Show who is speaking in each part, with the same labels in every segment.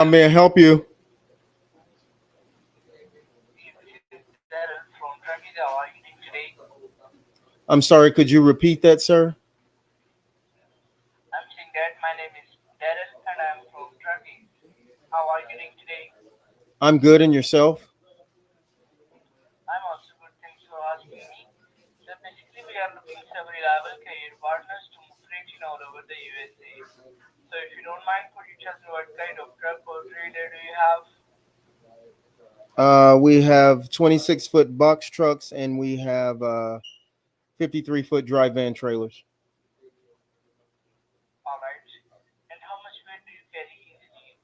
Speaker 1: How may I help you?
Speaker 2: Daryl from Turkey. How are you doing today?
Speaker 1: I'm sorry, could you repeat that, sir?
Speaker 2: I'm saying that my name is Daryl and I'm from Turkey. How are you doing today?
Speaker 1: I'm good, and yourself?
Speaker 2: I'm also good. Thanks for asking me. So basically, we are looking for reliable career partners to move freight all over the USA. So if you don't mind, could you tell me what kind of truck or trailer do you have?
Speaker 1: We have 26-foot box trucks, and we have 53-foot dry van trailers.
Speaker 2: All right. And how much weight do you carry easily?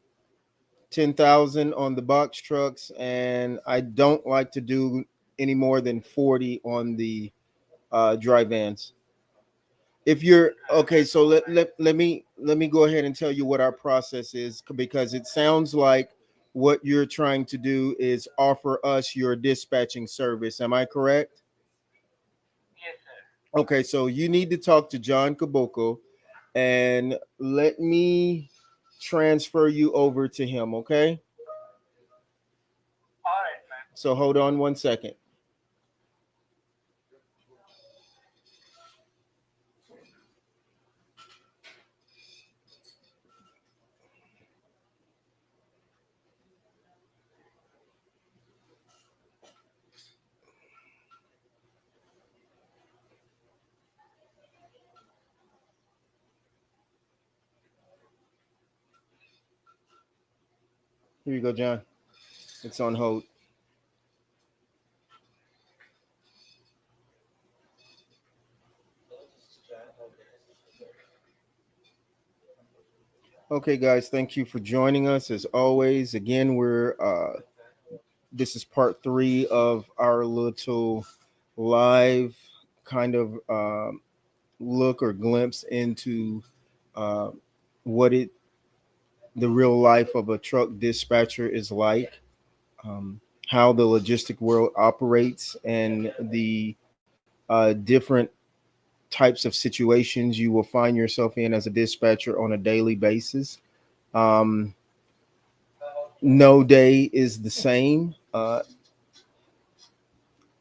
Speaker 1: 10,000 on the box trucks, and I don't like to do any more than 40 on the dry vans. If you're okay, so let me go ahead and tell you what our process is, because it sounds like what you're trying to do is offer us your dispatching service. Am I correct?
Speaker 2: Yes, sir.
Speaker 1: Okay, so you need to talk to John Caboclo, and let me transfer you over to him. Okay,
Speaker 2: All right, man.
Speaker 1: so hold on one second. Here you go, John. It's on hold. Okay, guys, thank you for joining us as always. Again, we're this is part three of our little live kind of look or glimpse into uh, what it the real life of a truck dispatcher is like, um, how the logistic world operates, and the different types of situations you will find yourself in as a dispatcher on a daily basis. Um, no day is the same.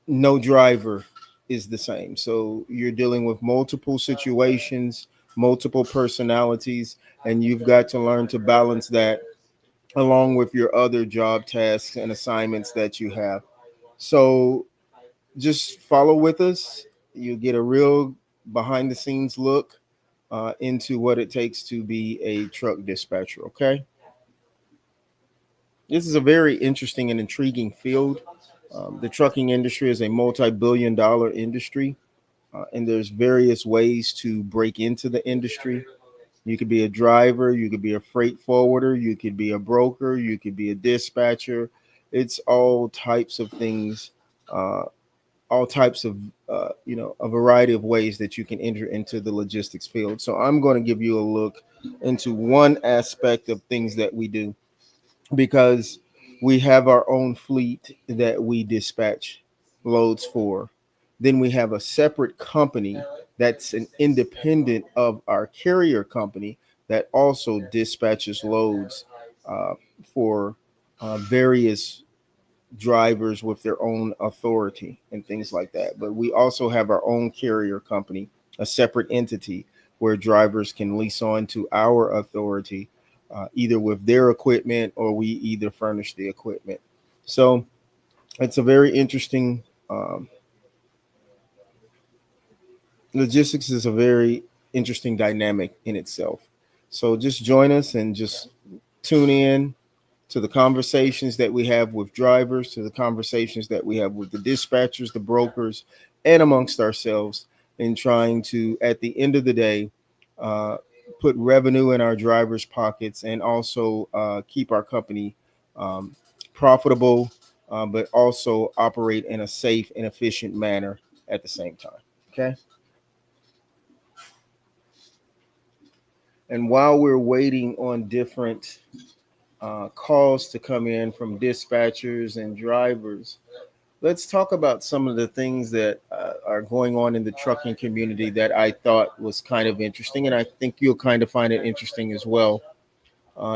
Speaker 1: No driver is the same. So you're dealing with multiple situations, multiple personalities, and you've got to learn to balance that along with your other job tasks and assignments that you have. So just follow with us. You get a real behind the scenes look into what it takes to be a truck dispatcher. Okay. This is a very interesting and intriguing field. The trucking industry is a multi-billion-dollar industry, and there's various ways to break into the industry. You could be a driver, you could be a freight forwarder, you could be a broker, you could be a dispatcher. It's all types of things, uh, all types of a variety of ways that you can enter into the logistics field. So I'm going to give you a look into one aspect of things that we do, because we have our own fleet that we dispatch loads for. Then we have a separate company that's an independent of our carrier company that also dispatches loads uh, for various drivers with their own authority and things like that. But we also have our own carrier company, a separate entity where drivers can lease on to our authority, either with their equipment or we either furnish the equipment. So it's a very interesting logistics is a very interesting dynamic in itself. So just join us and just tune in to the conversations that we have with drivers, to the conversations that we have with the dispatchers, the brokers, and amongst ourselves, in trying to, at the end of the day, uh, put revenue in our drivers' pockets, and also keep our company um, profitable, but also operate in a safe and efficient manner at the same time. Okay. And while we're waiting on different calls to come in from dispatchers and drivers, let's talk about some of the things that are going on in the trucking community that I thought was kind of interesting, and I think you'll kind of find it interesting as well.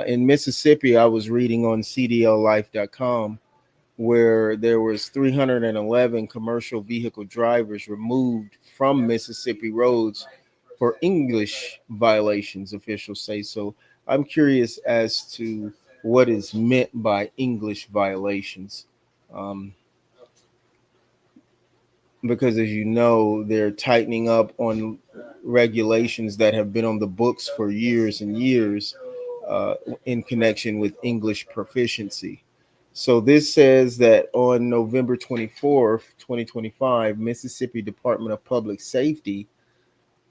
Speaker 1: In Mississippi, I was reading on cdllife.com where there was 311 commercial vehicle drivers removed from Mississippi roads for English violations, officials say. So I'm curious as to what is meant by English violations. Um, because as you know, they're tightening up on regulations that have been on the books for years and years uh, in connection with English proficiency. So this says that on November 24th, 2025, Mississippi Department of Public Safety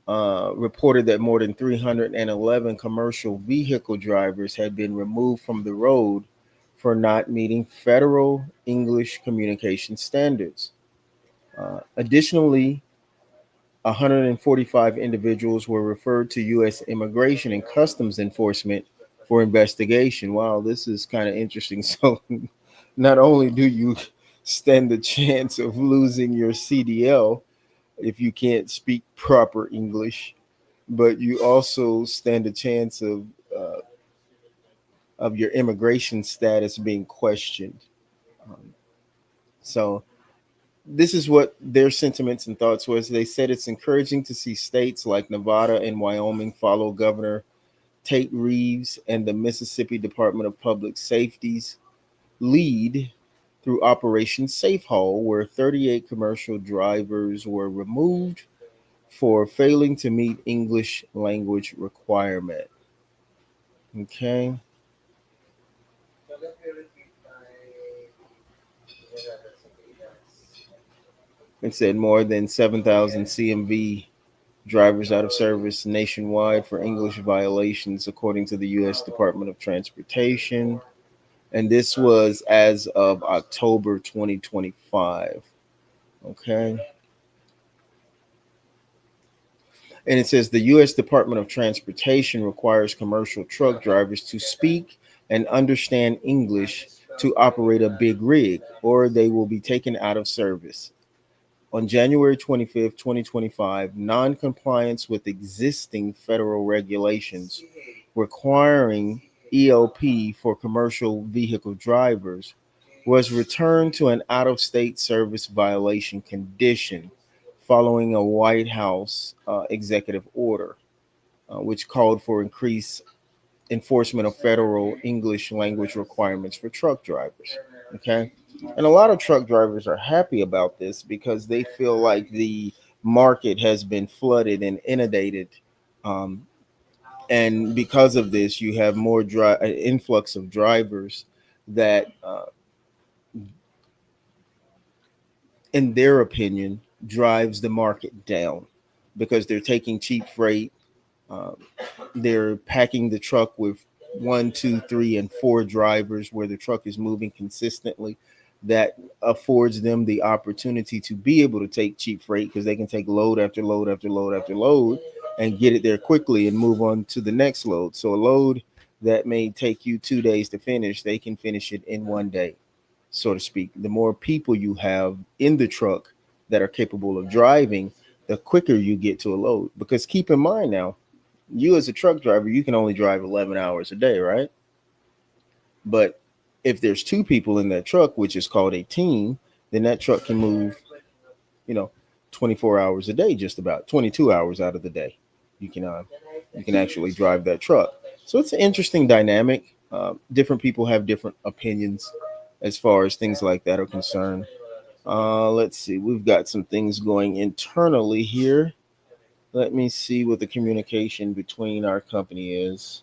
Speaker 1: reported that more than 311 commercial vehicle drivers had been removed from the road for not meeting federal English communication standards. Additionally, 145 individuals were referred to U.S. Immigration and Customs Enforcement for investigation. Wow, this is kind of interesting. So, not only do you stand the chance of losing your CDL if you can't speak proper English, but you also stand a chance uh, of your immigration status being questioned. Um, so, this is what their sentiments and thoughts was. They said it's encouraging to see states like Nevada and Wyoming follow Governor Tate Reeves and the Mississippi Department of Public Safety's lead through Operation Safe Haul, where 38 commercial drivers were removed for failing to meet English language requirement. Okay. It said more than 7,000 CMV drivers out of service nationwide for English violations, according to the U.S. Department of Transportation. And this was as of October 2025. Okay. And it says the U.S. Department of Transportation requires commercial truck drivers to speak and understand English to operate a big rig, or they will be taken out of service. On January 25th, 2025, non-compliance with existing federal regulations requiring ELP for commercial vehicle drivers was returned to an out-of-state service violation condition following a White House executive order, which called for increased enforcement of federal English language requirements for truck drivers. Okay. And a lot of truck drivers are happy about this because they feel like the market has been flooded and inundated. Um, and because of this, you have more influx of drivers that, in their opinion, drives the market down because they're taking cheap freight. Um, they're packing the truck with one, two, three, and four drivers where the truck is moving consistently. That affords them the opportunity to be able to take cheap freight because they can take load after load after load after load and get it there quickly and move on to the next load. So a load that may take you 2 days to finish, they can finish it in one day, so to speak. The more people you have in the truck that are capable of driving, the quicker you get to a load. Because keep in mind now, you as a truck driver, you can only drive 11 hours a day, right? But if there's two people in that truck, which is called a team, then that truck can move, you know, 24 hours a day, just about 22 hours out of the day. You can uh, you can actually drive that truck. So it's an interesting dynamic. Different people have different opinions as far as things like that are concerned. Let's see. We've got some things going internally here. Let me see what the communication between our company is.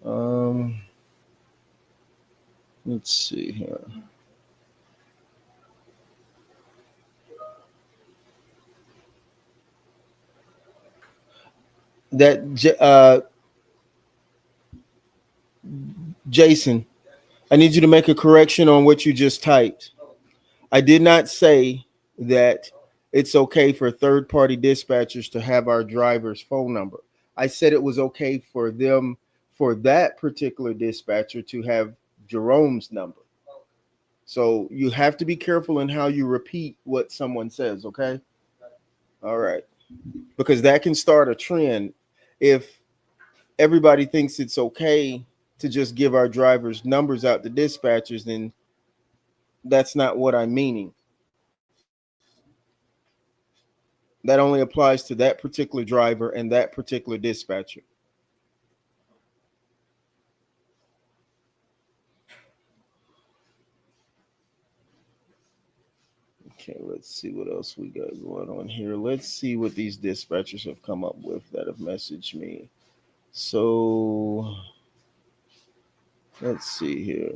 Speaker 1: Um, let's see here. Jason, I need you to make a correction on what you just typed. I did not say that it's okay for third party dispatchers to have our driver's phone number. I said it was okay for them, for that particular dispatcher to have Jerome's number. So you have to be careful in how you repeat what someone says, okay? All right. Because that can start a trend. If everybody thinks it's okay to just give our drivers numbers out to dispatchers, then that's not what I'm meaning. That only applies to that particular driver and that particular dispatcher. Okay, let's see what else we got going on here. Let's see what these dispatchers have come up with that have messaged me. So let's see here.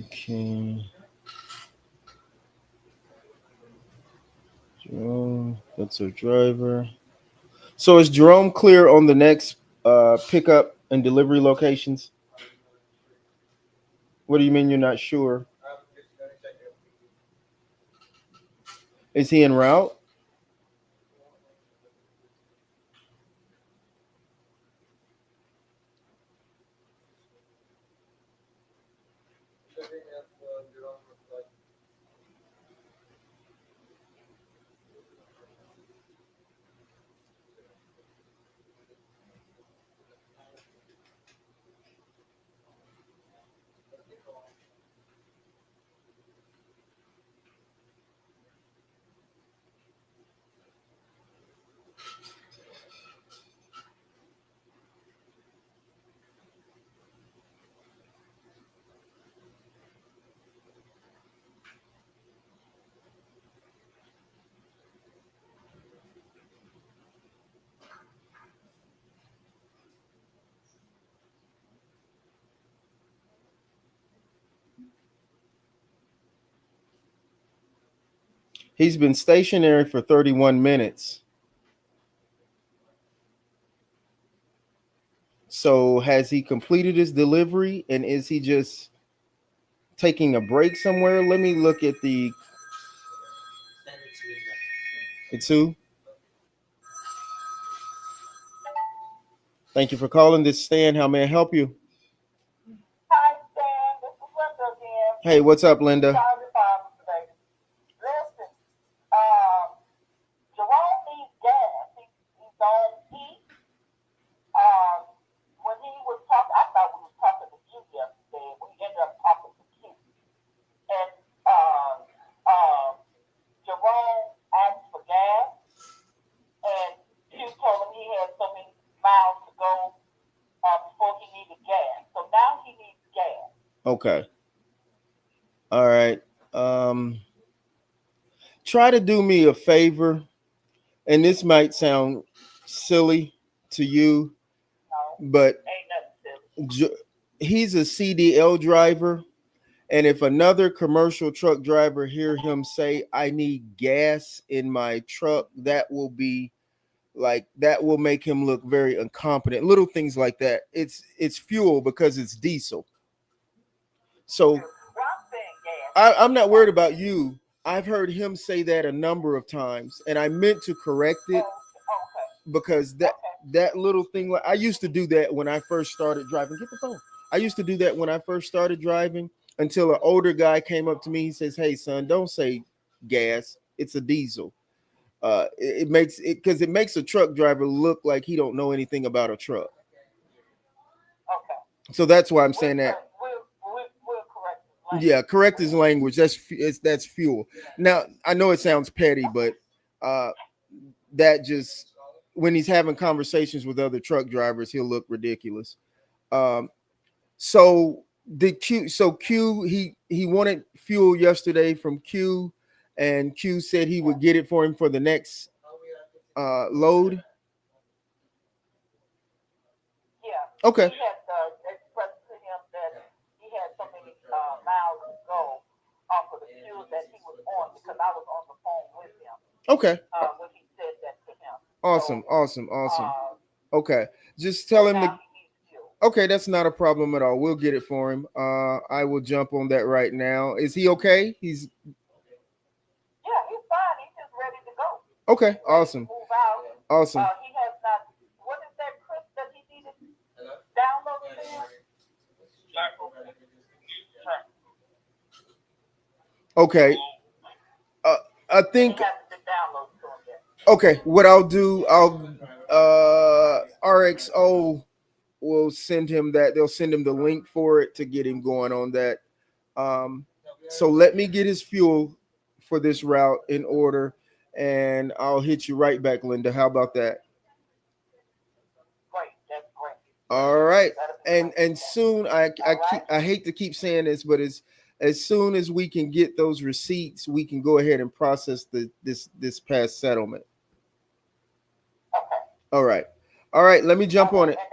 Speaker 1: Okay. Jerome, that's our driver. So is Jerome clear on the next pickup and delivery locations? What do you mean you're not sure? Is he en route? He's been stationary for 31 minutes. So has he completed his delivery and is he just taking a break somewhere? Let me look at the. It's who? Thank you for calling this Stan. How may I help you?
Speaker 2: Hi, Stan. This is Linda again.
Speaker 1: Hey, what's up, Linda?
Speaker 2: Sorry to bother today. Listen, um, Jerome needs gas. He's on E. Um, when he was talking, I thought we was talking to you yesterday. We ended up talking to Q. And Jerome asked for gas, and Q told him he had so many miles to go before he needed gas. So now he needs gas.
Speaker 1: Okay. All right. Um, Try to do me a favor, and this might sound silly to you,
Speaker 2: No,
Speaker 1: but
Speaker 2: ain't nothing silly.
Speaker 1: he's a CDL driver. And if another commercial truck driver hear him say, I need gas in my truck, that will be like that will make him look very incompetent. Little things like that. It's fuel because it's diesel. So
Speaker 2: Well, I'm saying gas.
Speaker 1: I'm not worried about you. I've heard him say that a number of times, and I meant to correct it
Speaker 2: Okay.
Speaker 1: because that little thing. Like I used to do that when I first started driving. Get the phone. I used to do that when I first started driving until an older guy came up to me. He says, "Hey, son, don't say gas. It's a diesel. It makes it because it makes a truck driver look like he don't know anything about a truck.
Speaker 2: Okay.
Speaker 1: So that's why I'm saying that.
Speaker 2: We'll correct his language.
Speaker 1: Yeah, correct his language. That's fuel. Now I know it sounds petty, but uh, that just when he's having conversations with other truck drivers, he'll look ridiculous. Um, so Q he wanted fuel yesterday from Q, and Q said he would get it for him for the next load.
Speaker 2: Yeah.
Speaker 1: Okay.
Speaker 2: He had expressed to him that he had so many miles to go off of the fuel that he was on because I was on the phone with him
Speaker 1: Okay.
Speaker 2: when he said that to him.
Speaker 1: Awesome.
Speaker 2: So,
Speaker 1: Awesome. Awesome. Okay. Just
Speaker 2: so
Speaker 1: tell him
Speaker 2: now
Speaker 1: to.
Speaker 2: he needs fuel.
Speaker 1: Okay, that's not a problem at all. We'll get it for him. I will jump on that right now. Is he okay? He's
Speaker 2: Yeah, he's fine. He's just ready to go.
Speaker 1: okay.
Speaker 2: He's ready to
Speaker 1: Awesome.
Speaker 2: move out.
Speaker 1: Awesome.
Speaker 2: He has not. What is that, Chris, that he needed downloaded there?
Speaker 1: Okay. Uh, I
Speaker 2: He
Speaker 1: think
Speaker 2: hasn't been downloaded to him yet.
Speaker 1: Okay, what I'll do, I'll RXO will send him that. They'll send him the link for it to get him going on that. Um, so let me get his fuel for this route in order, and I'll hit you right back, Linda. How about that?
Speaker 2: Great, that's great.
Speaker 1: All right,
Speaker 2: That'll be
Speaker 1: and
Speaker 2: wonderful.
Speaker 1: soon
Speaker 2: All right.
Speaker 1: I hate to keep saying this, but as soon as we can get those receipts, we can go ahead and process this past settlement.
Speaker 2: Okay.
Speaker 1: All right, all right. Let me jump
Speaker 2: Okay,
Speaker 1: on it.
Speaker 2: and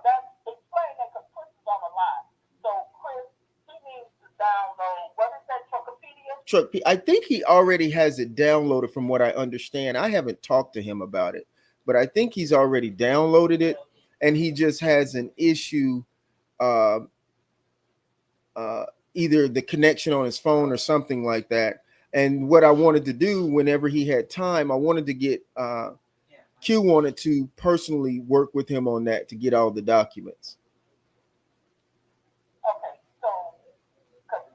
Speaker 2: that's explain that because Chris is on the line. So Chris, he needs to download what is that Truckopedia?
Speaker 1: Truck P. I think he already has it downloaded from what I understand. I haven't talked to him about it, but I think he's already downloaded it and he just has an issue uh, uh, either the connection on his phone or something like that. And what I wanted to do whenever he had time, I wanted to get Q wanted to personally work with him on that to get all the documents.
Speaker 2: Okay, so because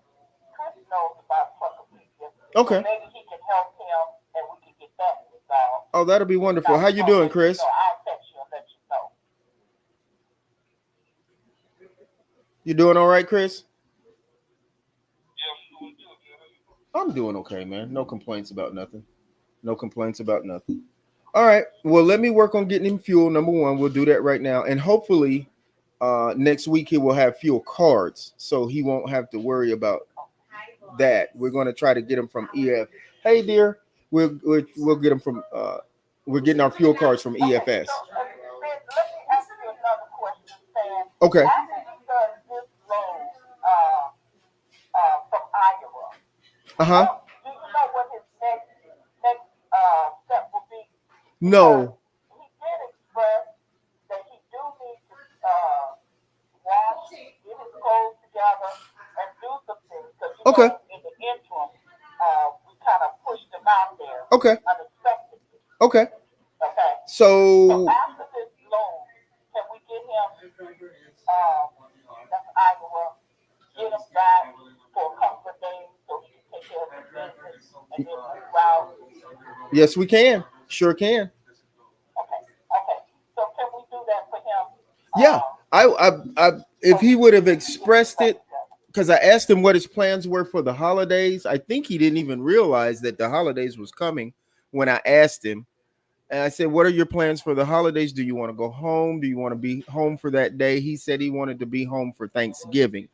Speaker 2: Chris knows about Truckopedia, so
Speaker 1: Okay.
Speaker 2: maybe he can help him and we can get that resolved.
Speaker 1: Oh, that'll be
Speaker 2: If
Speaker 1: wonderful.
Speaker 2: not,
Speaker 1: How
Speaker 2: we're
Speaker 1: you
Speaker 2: gonna
Speaker 1: doing,
Speaker 2: let you
Speaker 1: Chris?
Speaker 2: know. I'll text you and let you know.
Speaker 1: You doing all right, Chris?
Speaker 2: Yeah, I'm doing good, man.
Speaker 1: I'm doing okay, man. No complaints about nothing. No complaints about nothing. All right. Well, let me work on getting him fuel. Number one, we'll do that right now, and hopefully, next week he will have fuel cards, so he won't have to worry about that. We're going to try to get him from EF. Hey, dear, we'll get him from. We're getting our fuel cards from
Speaker 2: Okay,
Speaker 1: EFS.
Speaker 2: so let me ask you another question, Stan.
Speaker 1: Okay.
Speaker 2: After he does this load from Iowa,
Speaker 1: Uh huh.
Speaker 2: do you know what his next step will be? Because
Speaker 1: No.
Speaker 2: he did express that he do need to wash, get his clothes together, and do some things. Because
Speaker 1: Okay.
Speaker 2: in the interim, we kind of pushed him out there
Speaker 1: Okay.
Speaker 2: unexpectedly.
Speaker 1: Okay.
Speaker 2: Okay. So
Speaker 1: So
Speaker 2: after this loan, can we get him? Um, that's Iowa. Get him back for a couple of days so he can take care of his business and then move out.
Speaker 1: yes, we can. Sure can.
Speaker 2: Okay. Okay. So can we do that for him?
Speaker 1: Yeah.
Speaker 2: Um,
Speaker 1: I
Speaker 2: so
Speaker 1: if he would have
Speaker 2: he can get his
Speaker 1: expressed
Speaker 2: stuff
Speaker 1: it,
Speaker 2: together.
Speaker 1: because I asked him what his plans were for the holidays. I think he didn't even realize that the holidays was coming when I asked him. And I said, "What are your plans for the holidays? Do you want to go home? Do you want to be home for that day?" He said he wanted to be home for Thanksgiving.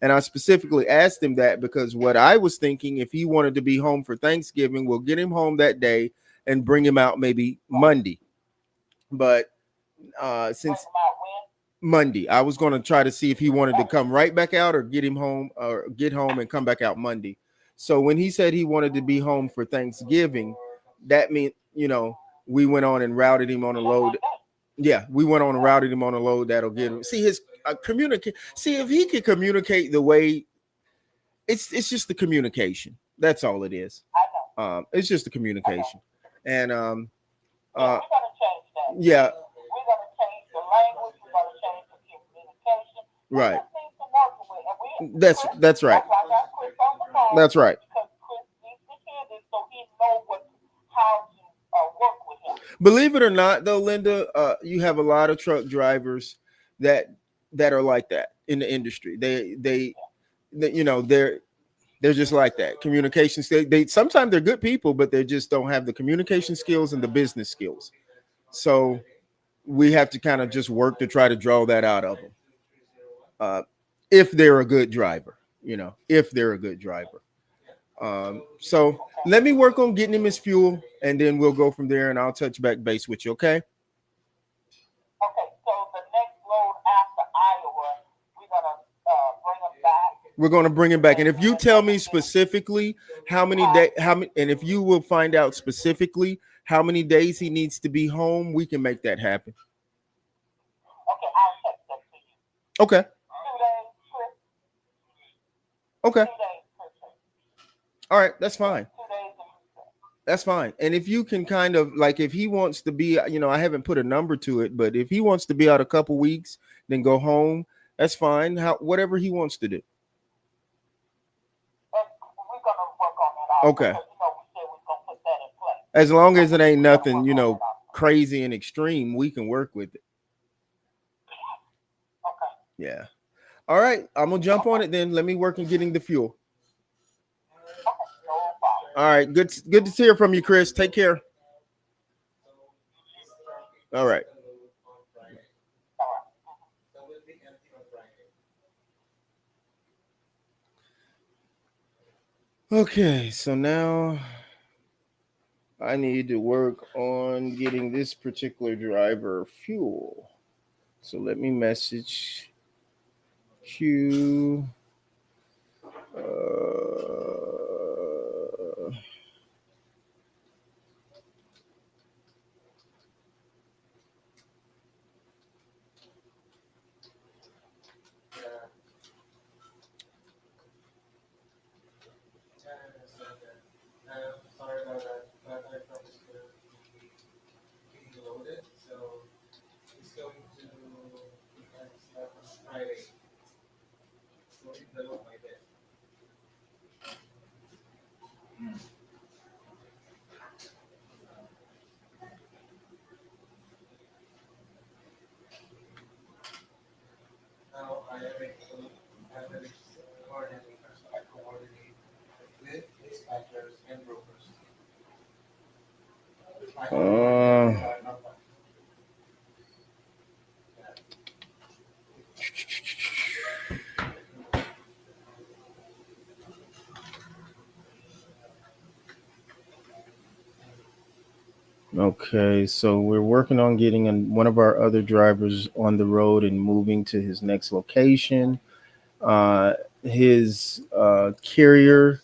Speaker 1: And I specifically asked him that because what I was thinking, if he wanted to be home for Thanksgiving, we'll get him home that day and bring him out maybe
Speaker 2: Right.
Speaker 1: Monday. But
Speaker 2: Bring
Speaker 1: since
Speaker 2: him out when?
Speaker 1: Monday, I was going to try to see if he wanted to
Speaker 2: Oh.
Speaker 1: come right back out or get him home or get home and come back out Monday. So when he said he wanted to be home for Thanksgiving, that meant, we went on and routed him on a
Speaker 2: So that's
Speaker 1: load.
Speaker 2: one day.
Speaker 1: Yeah, we went on and routed him on a load that'll get him. See his communicate. See if he could communicate the way it's just the communication. That's all it is.
Speaker 2: I know.
Speaker 1: It's just the
Speaker 2: I know.
Speaker 1: communication. And
Speaker 2: Yeah,
Speaker 1: uh,
Speaker 2: we're gonna change that.
Speaker 1: yeah,
Speaker 2: We're gonna change the language. We're gonna change the communication. We
Speaker 1: right.
Speaker 2: just need some working with, and we
Speaker 1: That's
Speaker 2: Chris.
Speaker 1: that's right.
Speaker 2: That's why I got Chris on the phone
Speaker 1: That's right.
Speaker 2: because Chris needs to hear this so he know what how to work with him.
Speaker 1: Believe it or not, though, Linda, you have a lot of truck drivers that that are like that in the industry. They they're just like that. Communication skills. They sometimes they're good people, but they just don't have the communication skills and the business skills. So we have to kind of just work to try to draw that out of them. If they're a good driver, if they're a good driver. So
Speaker 2: Okay.
Speaker 1: let me work on getting him his fuel, and then we'll go from there. And I'll touch back base with you. Okay.
Speaker 2: Okay. So the next load after Iowa, we're gonna bring him back
Speaker 1: We're going to bring him back. And if you tell
Speaker 2: and
Speaker 1: me
Speaker 2: then
Speaker 1: specifically how many
Speaker 2: huh?
Speaker 1: days, and if you will find out specifically how many days he needs to be home, we can make that happen.
Speaker 2: Okay, I'll text that to you.
Speaker 1: Okay.
Speaker 2: 2 days, Chris.
Speaker 1: Okay.
Speaker 2: 2 days, Chris.
Speaker 1: All right. That's fine.
Speaker 2: 2 days and reset.
Speaker 1: That's fine. And if you can kind of like, if he wants to be, I haven't put a number to it, but if he wants to be out a couple weeks, then go home, that's fine. Whatever he wants to do.
Speaker 2: And we're gonna work on that also
Speaker 1: Okay.
Speaker 2: because we said we're gonna put that in place.
Speaker 1: As long as it ain't nothing, crazy and extreme, we can work with it.
Speaker 2: Okay.
Speaker 1: Yeah. All right. I'm gonna jump on it then. Let me work on getting the fuel.
Speaker 2: Okay. No problem.
Speaker 1: All right. Good to hear from you, Chris. Take care.
Speaker 2: You too.
Speaker 1: All right.
Speaker 2: All right.
Speaker 1: Okay, so now I need to work on getting this particular driver fuel. So let me message Q. Uh, okay, so we're working on getting one of our other drivers on the road and moving to his next location. Uh, his carrier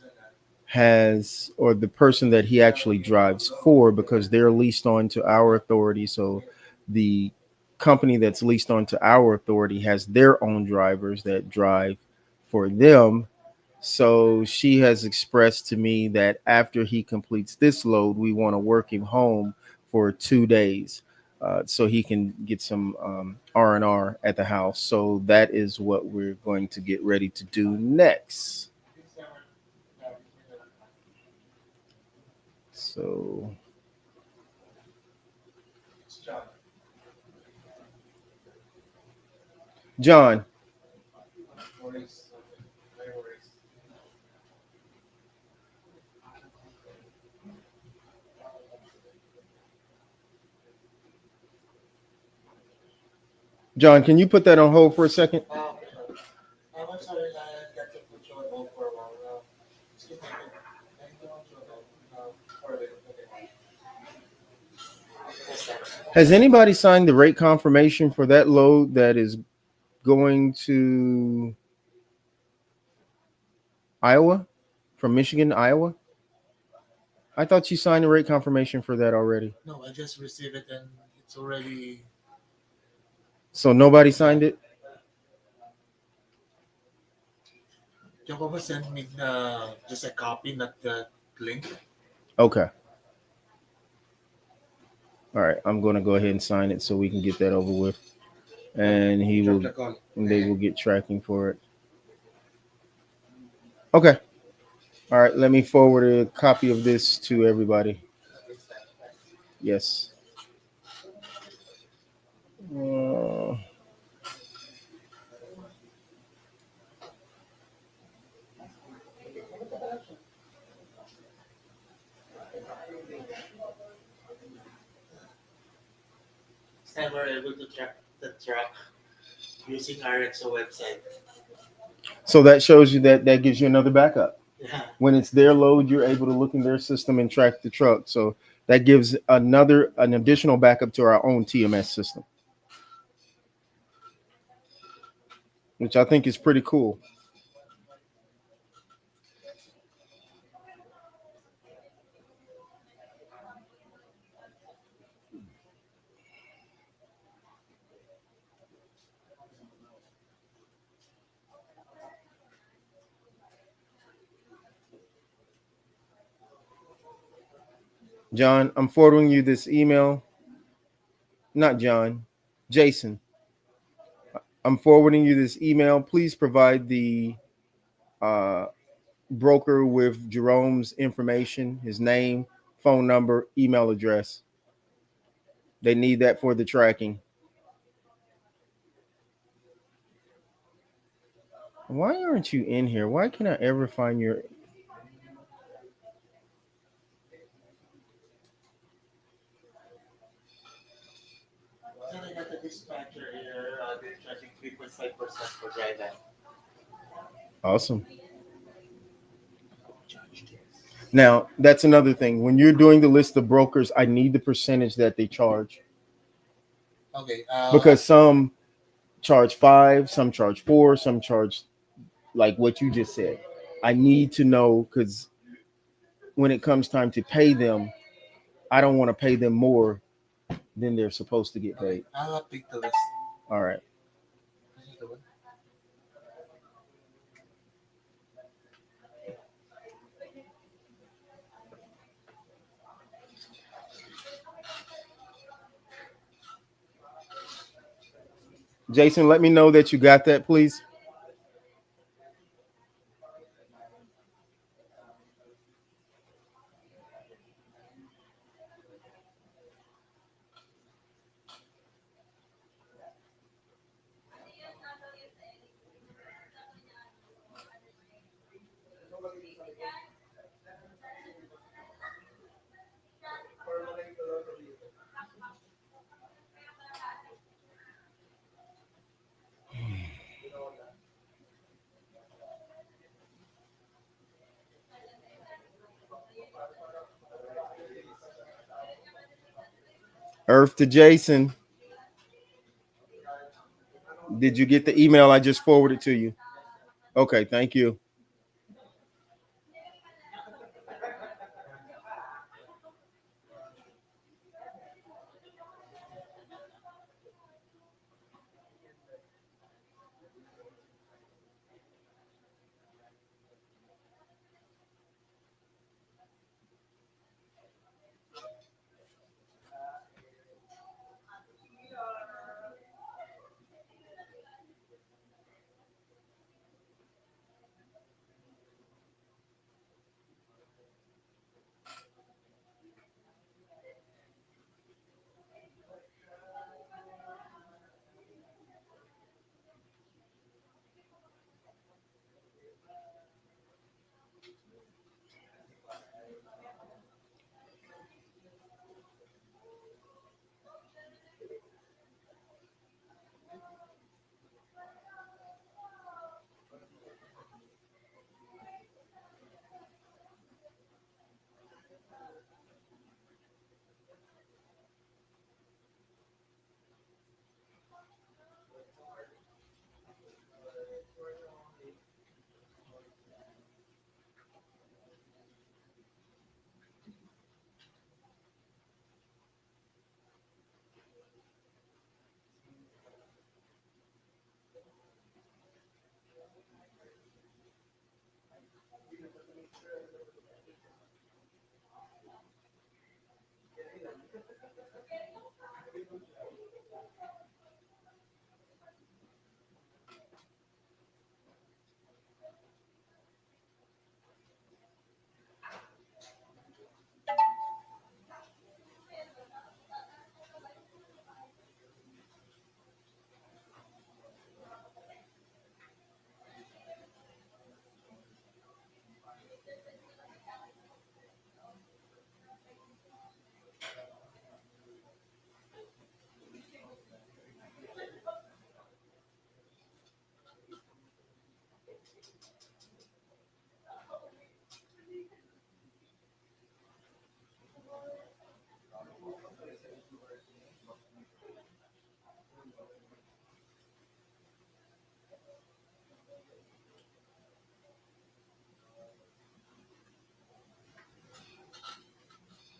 Speaker 1: has, or the person that he actually drives for, because they're leased on to our authority. So the company that's leased on to our authority has their own drivers that drive for them. So she has expressed to me that after he completes this load, we want to work him home for 2 days, so he can get some R&R at the house. So that is what we're going to get ready to do next. So John, John, can you put that on hold for a second? Has anybody signed the rate confirmation for that load that is going to Iowa, from Michigan to Iowa? I thought you signed the rate confirmation for that already.
Speaker 3: No, I just received it and it's already.
Speaker 1: So nobody signed it?
Speaker 3: Jehovah sent me just a copy, not the link.
Speaker 1: Okay. All right. I'm going to go ahead and sign it so we can get that over with. And they will get tracking for it. Okay. All right. Let me forward a copy of this to everybody. Yes. Uh,
Speaker 3: This time we're able to track the truck using RXO website.
Speaker 1: so that shows you that gives you another backup.
Speaker 3: Yeah.
Speaker 1: When it's their load, you're able to look in their system and track the truck. So that gives an additional backup to our own TMS system, which I think is pretty cool. John, I'm forwarding you this email. Not John, Jason. I'm forwarding you this email. Please provide the uh, broker with Jerome's information, his name, phone number, email address. They need that for the tracking. Why aren't you in here? Why can't I ever find your?
Speaker 3: Then I got the dispatcher here, they're charging 3.5% for dry van.
Speaker 1: Awesome. Now, that's another thing. When you're doing the list of brokers, I need the percentage that they charge
Speaker 3: Okay,
Speaker 1: because some charge 5, some charge 4, some charge like what you just said. I need to know because when it comes time to pay them, I don't want to pay them more than they're supposed to get paid.
Speaker 3: I'll update the list.
Speaker 1: All right.
Speaker 3: This is the one.
Speaker 1: Jason, let me know that you got that, please. Earth to Jason. Did you get the email I just forwarded to you? Okay, thank you.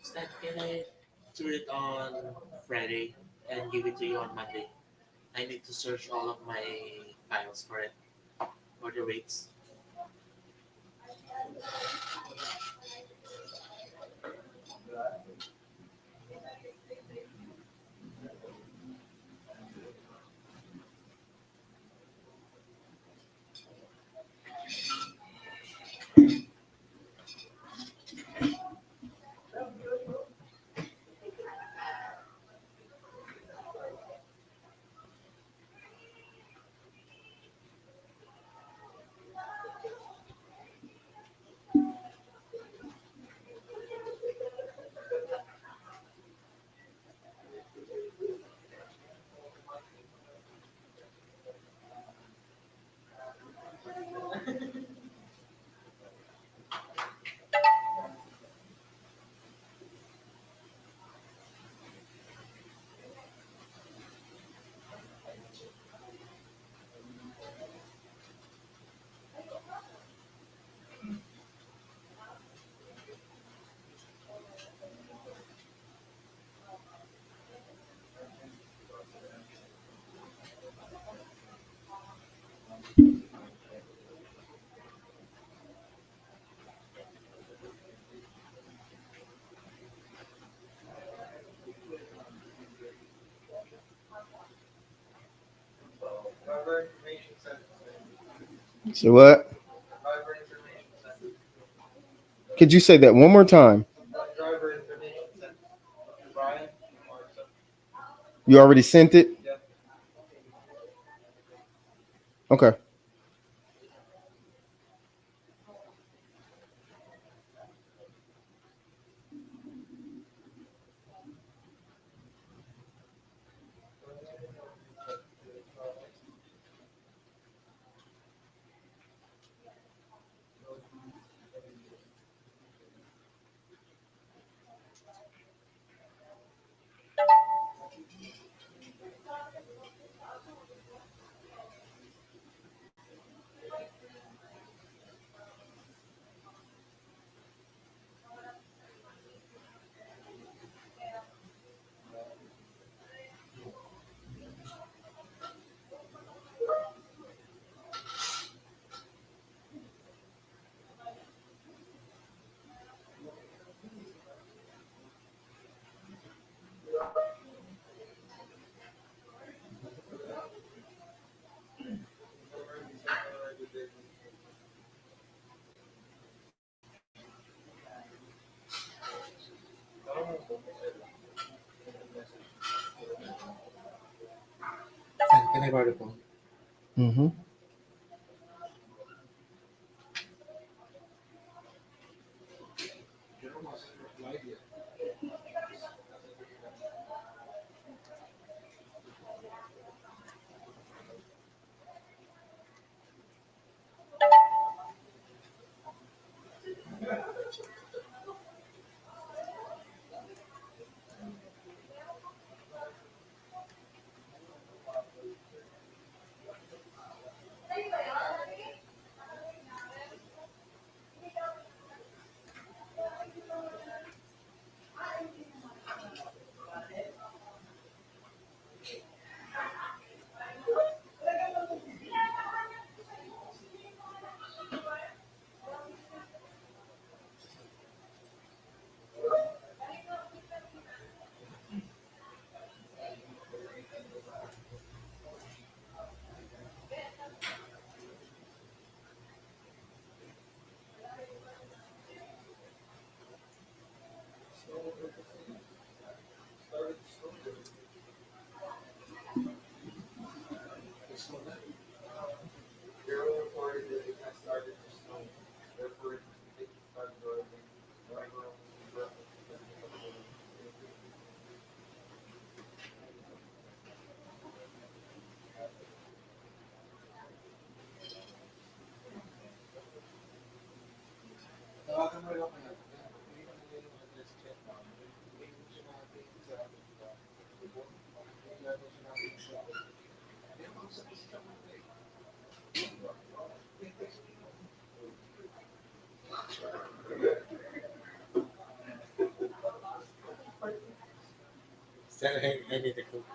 Speaker 3: Stan, can I do it on Friday and give it to you on Monday? I need to search all of my files for it, for the rates.
Speaker 1: So what? Could you say that one more time? You already sent it? Okay.
Speaker 3: Can I borrow the phone?
Speaker 1: Mm-hmm.
Speaker 3: I need to cook.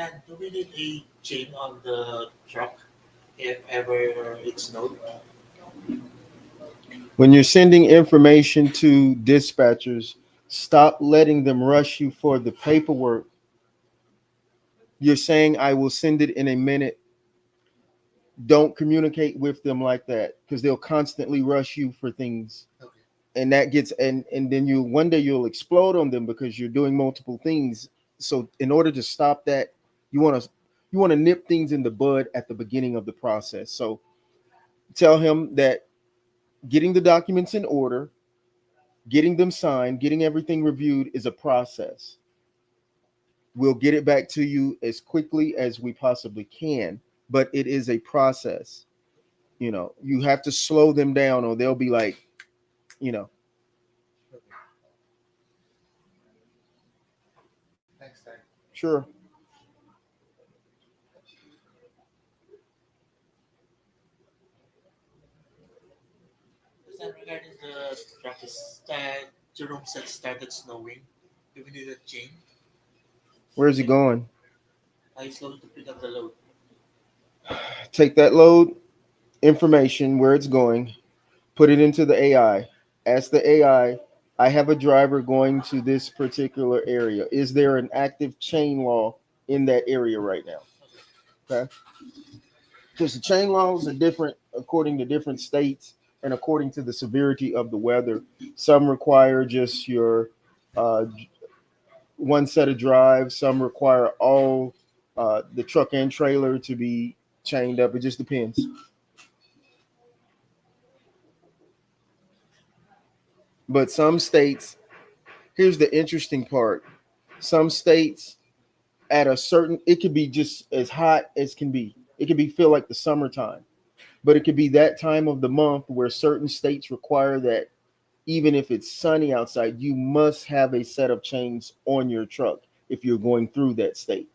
Speaker 3: Dan, do we need a chain on the truck if ever it snowed?
Speaker 1: When you're sending information to dispatchers, stop letting them rush you for the paperwork. You're saying, I will send it in a minute. Don't communicate with them like that because they'll constantly rush you for things.
Speaker 3: Okay.
Speaker 1: And that gets, and then you, one day you'll explode on them because you're doing multiple things. So in order to stop that, you want to you want to nip things in the bud at the beginning of the process. So tell him that getting the documents in order, getting them signed, getting everything reviewed is a process. We'll get it back to you as quickly as we possibly can, but it is a process. You have to slow them down or they'll be like, you know,
Speaker 3: Okay. Thanks, Dan.
Speaker 1: sure.
Speaker 3: Is that regarding the truck is that Jerome said started snowing? Do we need a chain?
Speaker 1: Where's he going?
Speaker 3: I slowed to pick up the load.
Speaker 1: Take that load information where it's going, put it into the AI. Ask the I have a driver going to this particular area. Is there an active chain law in that area right now? Okay. Because the chain laws are different according to different states and according to the severity of the weather. Some require just your uh, one set of drives, some require all the truck and trailer to be chained up. It just depends. But some states, here's the interesting part, some states at a certain, it could be just as hot as can be. It could be feel like the summertime, but it could be that time of the month where certain states require that even if it's sunny outside, you must have a set of chains on your truck if you're going through that state.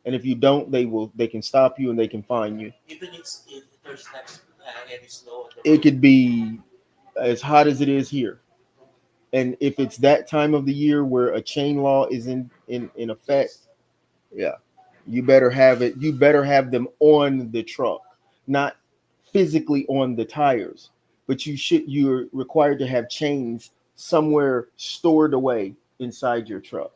Speaker 1: And if you don't, they can stop you and they can fine you.
Speaker 3: Even if there's not any snow on the
Speaker 1: It
Speaker 3: road.
Speaker 1: could be as hot as it is here. And if it's that time of the year where a chain law is in effect, yeah, you better have them on the truck, not physically on the tires, but you're required to have chains somewhere stored away inside your truck.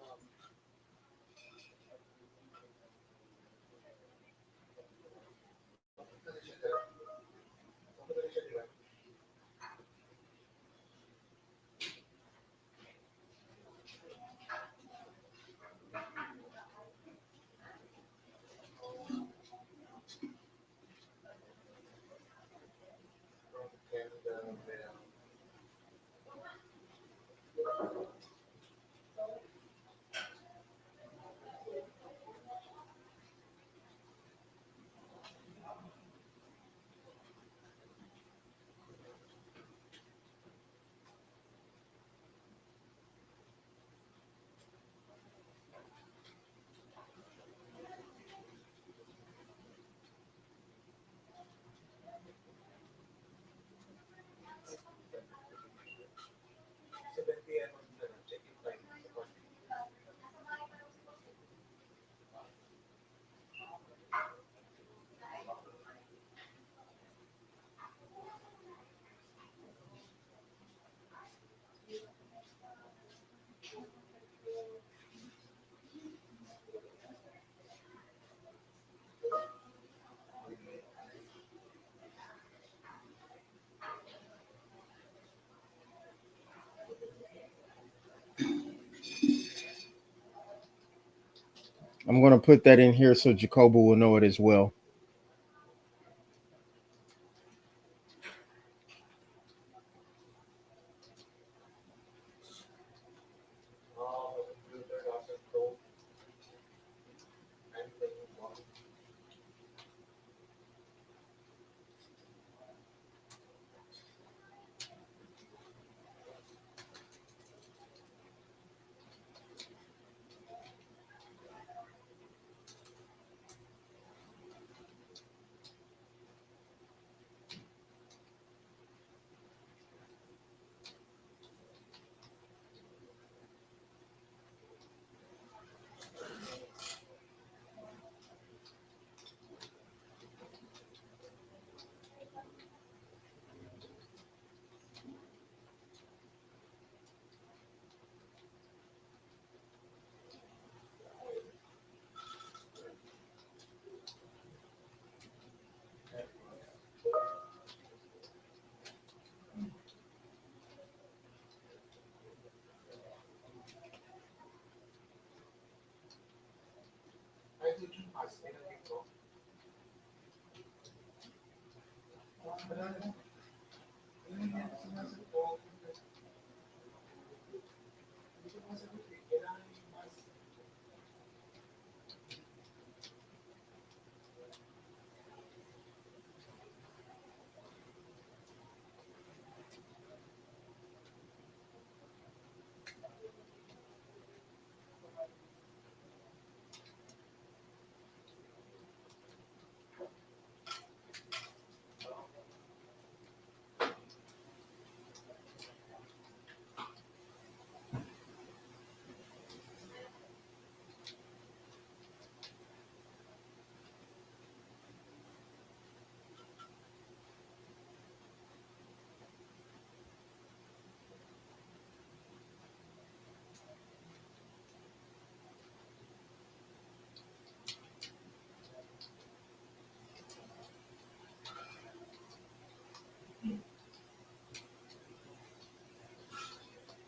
Speaker 1: I'm going to put that in here so Jacobo will know it as well.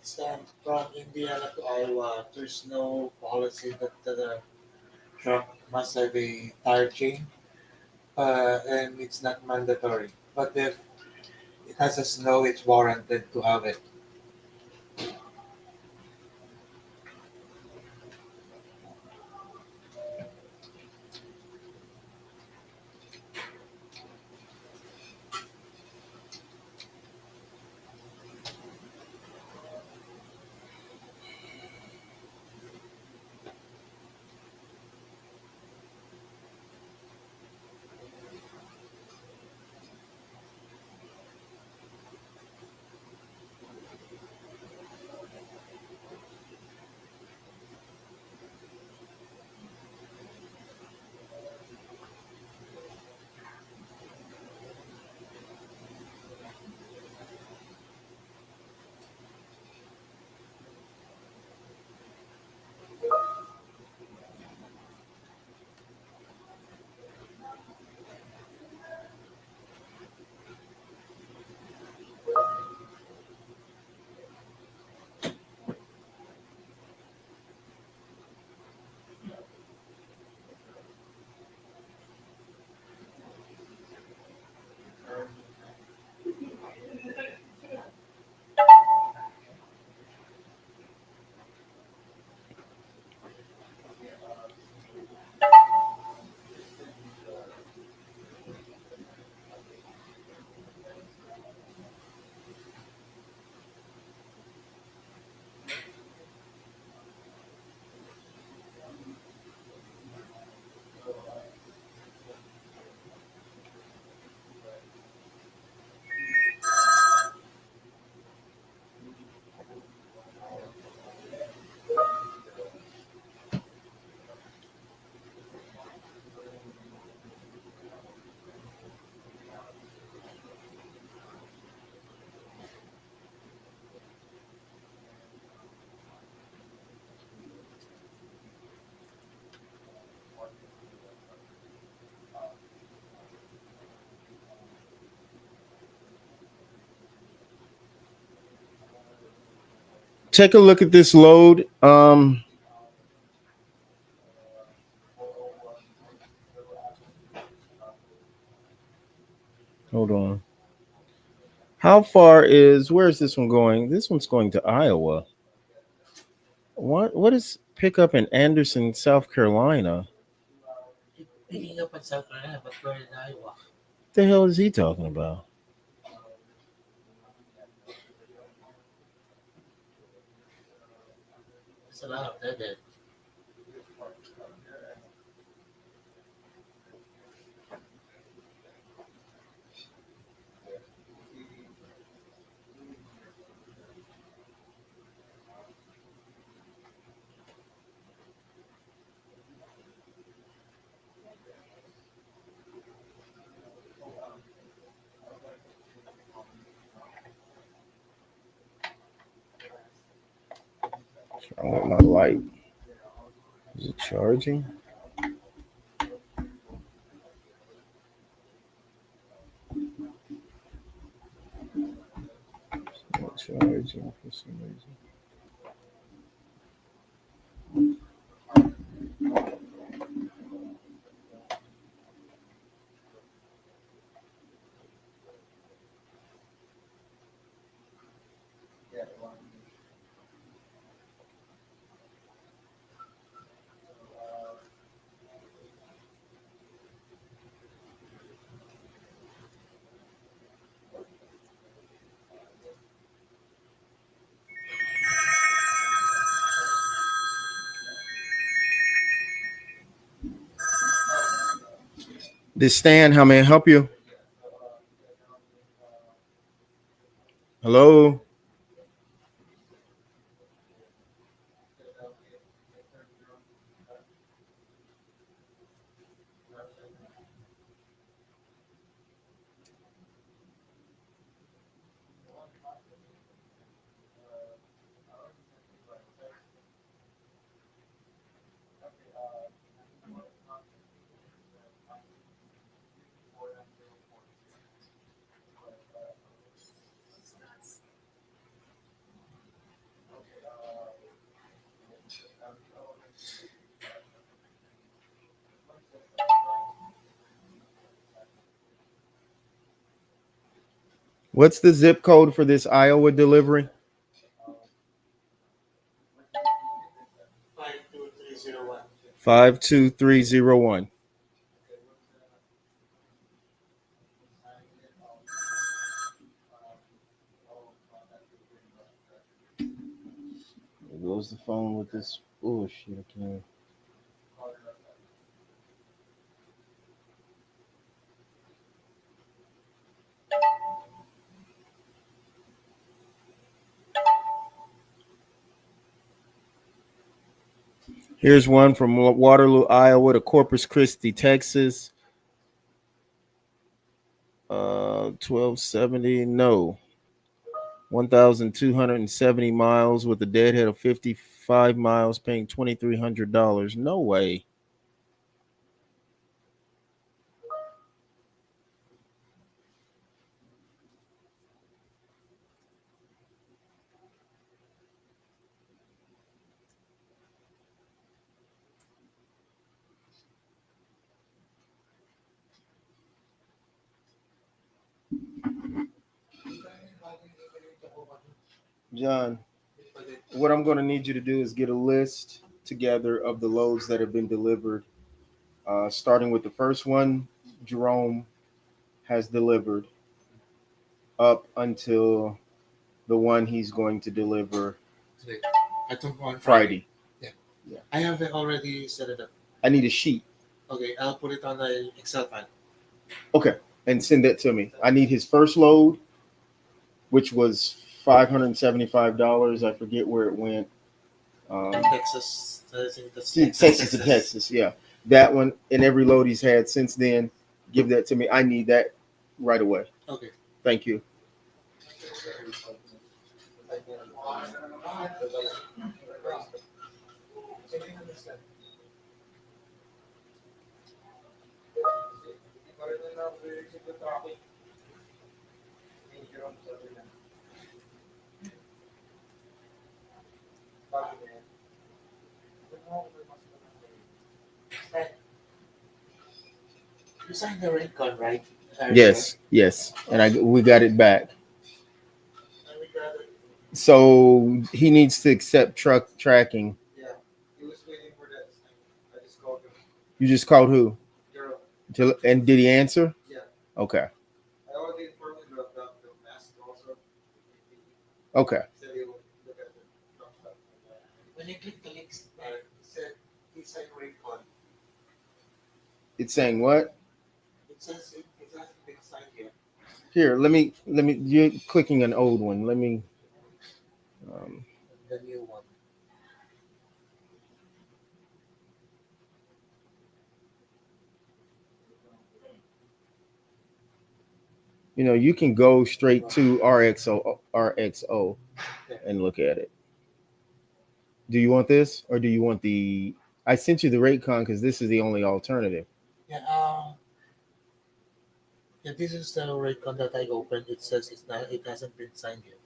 Speaker 3: So from Indiana to Iowa, there's no policy that the truck must have a tire chain, and it's not mandatory. But if it has a snow, it's warranted to have it.
Speaker 1: Take a look at this load. Hold on. How far is where is this one going? This one's going to Iowa. What is pickup in Anderson, South Carolina?
Speaker 3: Picking up in South Carolina, but we're in Iowa.
Speaker 1: What the hell is he talking about?
Speaker 3: There's a lot of dead.
Speaker 1: What's wrong with my light? Is it charging? It's not charging for some reason. This Stan, how may I help you? Hello? What's the zip code for this Iowa delivery?
Speaker 3: 52301.
Speaker 1: 52301. There goes the phone with this bullshit. I can't. Here's one from Waterloo, Iowa to Corpus Christi, Texas. 1270. No. 1,270 miles with a deadhead of 55 miles, paying $2,300. No way. John, what I'm going to need you to do is get a list together of the loads that have been delivered, starting with the first one Jerome has delivered up until the one he's going to deliver
Speaker 3: Today. I took on
Speaker 1: Friday.
Speaker 3: Yeah.
Speaker 1: Yeah.
Speaker 3: I have already set it up.
Speaker 1: I need a sheet.
Speaker 3: Okay, I'll put it on the Excel file.
Speaker 1: Okay, and send that to me. I need his first load, which was $575. I forget where it went.
Speaker 3: Texas. I think that's
Speaker 1: Texas to Texas, yeah. That one and every load he's had since then. Give that to me. I need that right away.
Speaker 3: Okay.
Speaker 1: Thank you.
Speaker 3: You signed the rate card, right?
Speaker 1: Yes, yes, and we got it back. So he needs to accept truck tracking.
Speaker 3: Yeah, he was waiting for that. I just called him.
Speaker 1: You just called who?
Speaker 3: Girl.
Speaker 1: And did he answer?
Speaker 3: Yeah.
Speaker 1: Okay.
Speaker 3: I already informed him about the mask also.
Speaker 1: Okay.
Speaker 3: Said he will look at the truck stuff. When you click the links, he said he signed rate card.
Speaker 1: It's saying what?
Speaker 3: It says it hasn't been signed yet.
Speaker 1: Here, let me. You're clicking an old one. Let me. Um,
Speaker 3: The new one.
Speaker 1: you can go straight to RXO and look at it. Do you want this or do you want the? I sent you the rate con because this is the only alternative.
Speaker 3: Yeah. Yeah. This is the rate card that I opened. It says it's not. It hasn't been signed yet.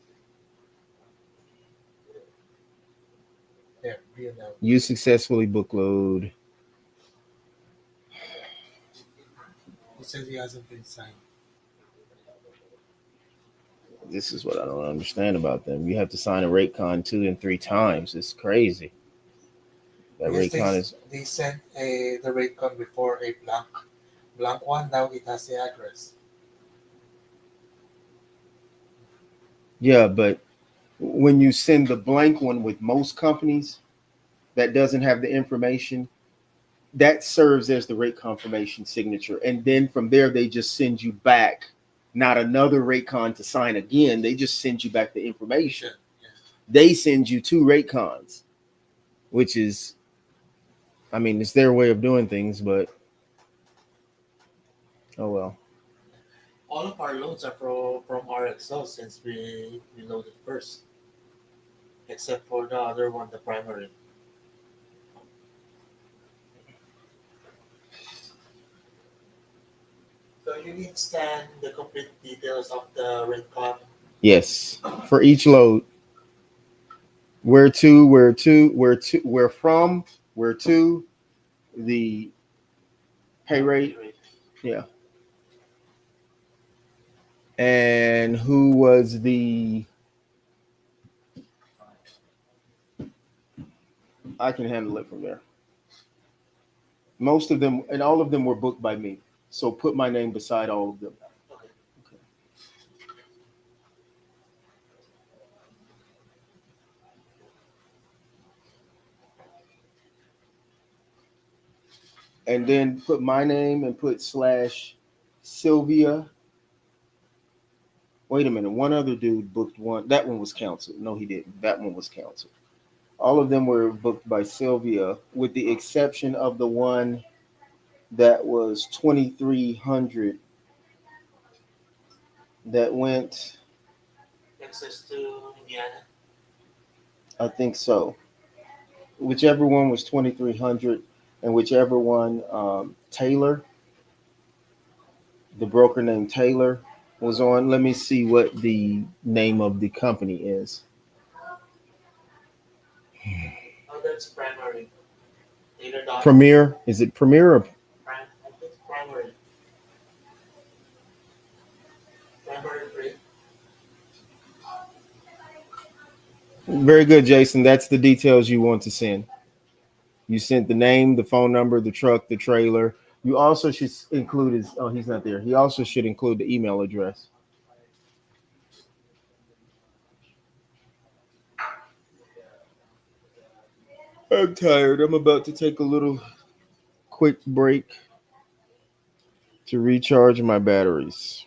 Speaker 3: There. View now.
Speaker 1: You successfully book load.
Speaker 3: It says it hasn't been signed.
Speaker 1: This is what I don't understand about them. You have to sign a rate con 2 and 3 times. It's crazy. That
Speaker 3: Because
Speaker 1: rate con is.
Speaker 3: they sent the rate card before a blank one. Now it has the address.
Speaker 1: Yeah, but when you send the blank one with most companies that doesn't have the information, that serves as the rate confirmation signature. And then from there, they just send you back not another rate con to sign again. They just send you back the information.
Speaker 3: Yeah.
Speaker 1: They send you two rate cons, which is, I mean, it's their way of doing things, but oh well.
Speaker 3: All of our loans are from RXO since we loaded first, except for the other one, the primary. So you need scan the complete details of the rate con.
Speaker 1: Yes, for each load, where from, where to, the pay rate, yeah, and who was the, I can handle it from there. Most of them and all of them were booked by me. So put my name beside all of them.
Speaker 3: Okay.
Speaker 1: And then put my name and put slash Sylvia. Wait a minute. One other dude booked one. That one was canceled. No, he didn't. That one was canceled. All of them were booked by Sylvia, with the exception of the one that was 2,300 that went.
Speaker 3: Access to Indiana.
Speaker 1: I think so. Whichever one was 2,300, and whichever one Taylor, the broker named Taylor, was on. Let me see what the name of the company is.
Speaker 3: Oh, that's primary. Taylor dot.
Speaker 1: Premier. Is it Premier or
Speaker 3: I think primary. Primary rate.
Speaker 1: very good, Jason? That's the details you want to send. You sent the name, the phone number, the truck, the trailer. You also should include his. Oh, he's not there. He also should include the email address. I'm tired. I'm about to take a little quick break to recharge my batteries.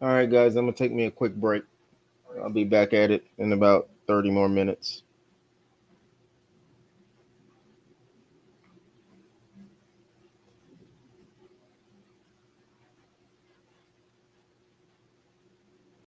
Speaker 1: All right, guys, I'm gonna take me a quick break. I'll be back at it in about 30 more minutes.